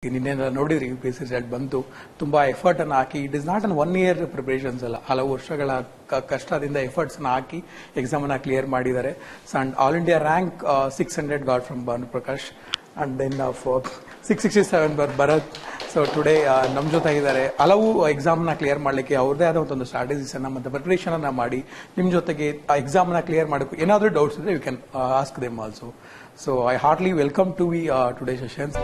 ನಿನ್ನೆ ನೋಡಿದ್ರಿ UPSC result ಬಂತು. ತುಂಬಾ ಎಫರ್ಟ್ ಅನ್ನು ಹಾಕಿ, it is not an 1 year preparations ಅಲ್ಲ, ಹಲವು ವರ್ಷಗಳ ಕಷ್ಟದಿಂದ ಎಫರ್ಟ್ಸ್ ಅನ್ನು ಹಾಕಿ ಎಕ್ಸಾಮ್ ಅನ್ನ ಕ್ಲಿಯರ್ ಮಾಡಿದ್ದಾರೆ. And all India rank 600 got from Bhanuprakash and then 667 Bharat. So today ನಮ್ಮ ಜೊತೆ ಇದ್ದಾರೆ. ಹಲವು ಎಕ್ಸಾಮ್ ನ ಕ್ಲಿಯರ್ ಮಾಡಲಿಕ್ಕೆ ಅವ್ರದೇ ಆದ ಒಂದು ಸ್ಟ್ರಾಟಜೀಸ್ ಅನ್ನ ಮತ್ತೆ ಪ್ರಿಪರೇಷನ್ ಅನ್ನ ಮಾಡಿ ನಿಮ್ಮ ಜೊತೆಗೆ ಎಕ್ಸಾಮ್ ನ ಕ್ಲಿಯರ್ ಮಾಡಬೇಕು. ಏನಾದರೂ ಡೌಟ್ಸ್ ಇದ್ರೆ you can ask them also. So I heartily welcome to we today sessions.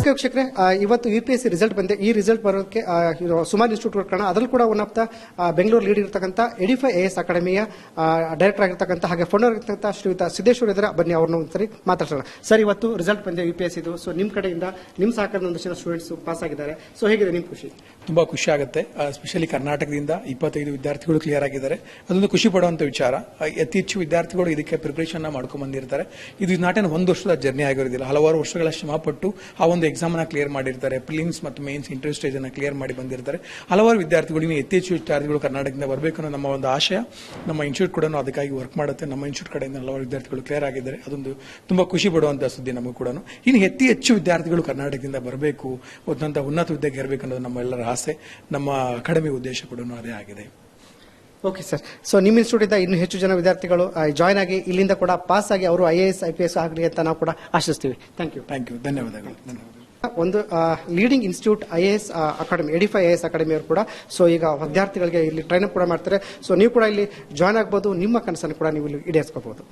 ವೀಕ್ಷಕರೇ, ಇವತ್ತು UPSC ರಿಸಲ್ಟ್ ಬಂದಿದೆ. ಈ ರಿಸಲ್ಟ್ ಬರೋದಕ್ಕೆ ಸುಮಾರು ಇನ್ಸ್ಟಿಟ್ಯೂಟ್ ಕಾರಣ. ಅದರಲ್ಲಿ ಕೂಡ one of the Bengaluru lead ಇರತಕ್ಕಂಥ ಎಡಿಫೈ AS ಅಕಾಡೆಮಿಯ ಡೈರೆಕ್ಟರ್ ಆಗಿರ್ತಕ್ಕಂಥ ಹಾಗೆ ಫೌಂಡರ್ ಆಗಿರ್ತಕ್ಕಂಥ ಶ್ರೀಯುತ ಸಿದ್ದೇಶ್ವರ ಇದ್ದಾರೆ. ಬನ್ನಿ ಅವ್ರನ್ನ ಒಂದ್ಸರಿ ಮಾತಾಡ್ಸೋಣ. ಸರ್, ಇವತ್ತು ರಿಸಲ್ಟ್ ಬಂದಿದೆ UPSC ಇದು. ಸೊ ನಿಮ್ಮ ಕಡೆಯಿಂದ ನಿಮ್ಮ ಸಹಕಾರದ ಒಂದಷ್ಟು ಜನ ಸ್ಟೂಡೆಂಟ್ಸ್ ಪಾಸ್ ಆಗಿದ್ದಾರೆ. ಸೊ ಹೇಗಿದೆ ನಿಮ್ಮ ಖುಷಿ? ತುಂಬಾ ಖುಷಿ ಆಗುತ್ತೆ. ಸ್ಪೆಷಲಿ ಕರ್ನಾಟಕದಿಂದ 25 ವಿದ್ಯಾರ್ಥಿಗಳು ಕ್ಲಿಯರ್ ಆಗಿದ್ದಾರೆ. ಅದೊಂದು ಖುಷಿ ಪಡುವಂತ ವಿಚಾರ. ಅತಿ ಹೆಚ್ಚು ವಿದ್ಯಾರ್ಥಿಗಳು ಇದಕ್ಕೆ ಪ್ರಿಪರೇಷನ್ ಮಾಡ್ಕೊಂಡು ಬಂದಿರ್ತಾರೆ. ಇದು ನಾಟ್ ಏನ್ ಒಂದು ವರ್ಷದ ಜರ್ನಿ ಆಗಿರೋದಿಲ್ಲ, ಹಲವಾರು ವರ್ಷಗಳ ಶ್ರಮ ಪಟ್ಟು ಆ ಒಂದು ಎಕ್ಸಾಮ್ ನ ಕ್ಲಿಯರ್ ಮಾಡಿರ್ತಾರೆ. ಪ್ರಿಲಿಮ್ಸ್ ಮತ್ತು ಮೇನ್ಸ್ ಇಂಟರ್ವ್ಯೂ ಸ್ಟೇಜ್ ಅನ್ನ ಕ್ಲಿಯರ್ ಮಾಡಿ ಬಂದಿರ್ತಾರೆ. ಹಲವಾರು ವಿದ್ಯಾರ್ಥಿಗಳು, ಇನ್ನು ಹೆಚ್ಚು ವಿದ್ಯಾರ್ಥಿಗಳು ಕರ್ನಾಟಕದಿಂದ ಬರಬೇಕು ಅನ್ನೋ ನಮ್ಮ ಒಂದು ಆಶಯ. ನಮ್ಮ ಇನ್ಸ್ಟಿಟ್ಯೂಟ್ ಕೂಡ ಅದಕ್ಕಾಗಿ ವರ್ಕ್ ಮಾಡುತ್ತೆ. ನಮ್ಮ ಇನ್ಸ್ಟಿಟ್ಯೂಟ್ ಕಡೆಯಿಂದ ಹಲವಾರು ವಿದ್ಯಾರ್ಥಿಗಳು ಕ್ಲಿಯರ್ ಆಗಿದ್ದಾರೆ. ಅದೊಂದು ತುಂಬಾ ಖುಷಿ ಪಡುವಂತಹ ಸುದ್ದಿ ನಮಗೂ ಕೂಡ. ಇನ್ನು ಹೆಚ್ಚು ವಿದ್ಯಾರ್ಥಿಗಳು ಕರ್ನಾಟಕದಿಂದ ಬರಬೇಕು, ಉನ್ನತ ಹುದ್ದೆಗೆ ಇರಬೇಕು ಅನ್ನೋದು ನಮ್ಮೆಲ್ಲರ ಆಸೆ. ನಮ್ಮ ಅಕಾಡೆಮಿ ಉದ್ದೇಶ ಕೂಡ ಅದೇ ಆಗಿದೆ. Okay sir. ಸೊ ನಿಮ್ಮ ಇನ್ಸ್ಟಿಟ್ಯೂಟ್ ಇಂದ ಇನ್ನೂ ಹೆಚ್ಚು ಜನ ವಿದ್ಯಾರ್ಥಿಗಳು ಜಾಯ್ನ್ ಆಗಿ ಇಲ್ಲಿಂದ ಕೂಡ ಪಾಸ್ ಆಗಿ ಅವರು IAS IPS ಆಗಲಿ ಅಂತ ನಾವು ಕೂಡ ಆಶಿಸ್ತೀವಿ. Thank you. ಧನ್ಯವಾದಗಳು. ಒಂದು leading institute IAS academy, Edify AS academy ಅವರು ಕೂಡ ಸೊ ಈಗ ವಿದ್ಯಾರ್ಥಿಗಳಿಗೆ ಇಲ್ಲಿ ಟ್ರೈನ್ ಅಪ್ ಕೂಡ ಮಾಡ್ತಾರೆ. ಸೊ ನೀವು ಕೂಡ ಇಲ್ಲಿ ಜಾಯ್ನ್ ಆಗಬಹುದು. ನಿಮ್ಮ ಕನಸನ್ನು ಕೂಡ ನೀವು ಇಲ್ಲಿ ಈಡೇರಿಸ್ಕೋಬಹುದು.